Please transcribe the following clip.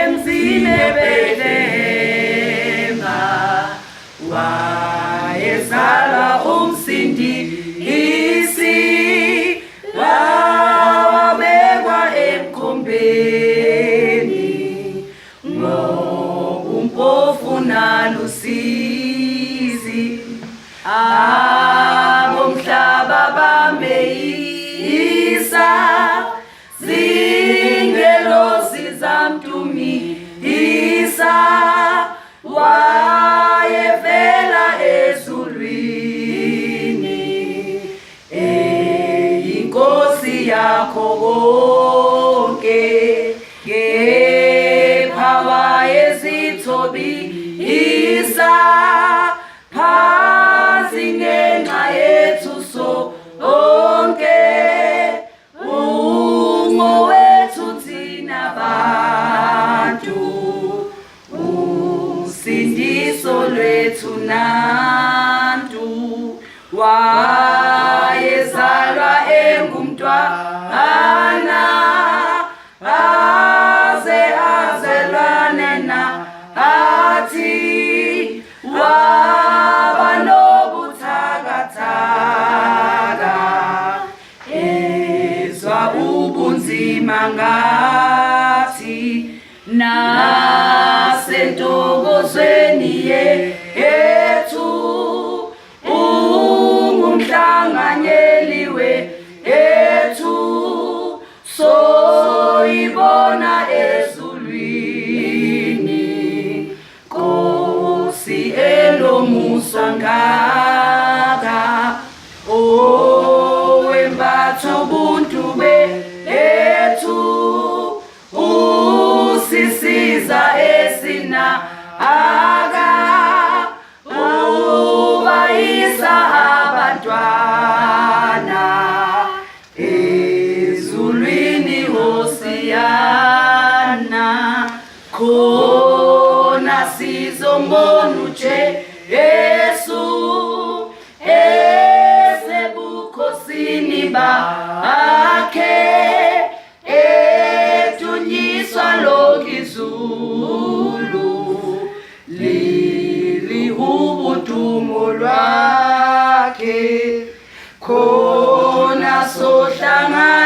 emzini Bethlehema wayezala umsindisi wabekwa emkhombeni ngobumpofu nalusizi abomhlaba bameyisa zingelosi zamtumisa wayevela ezulwini inkosi yakho konke kepha wayezithobisa phansi ngenxa yethu sonke ungowethu thina bantu usindiso lwethu nantu wayezalwa engumntwana aze azelwane nathi waba nobuthakathaka ezwa ubunzima ngathi nasentokozweni yethu ungumhlanganyeli wethu soyibona ezulwini Nkosi elomusa ngaka owembatha ubuntu bethu usisiza esinaka ubayisa abantwana ezulwini Hosiyana khona sizombona uJesu esebukhosini bakhe edunyiswa lokizulu lili ubudumo lwakhe khona sohlangana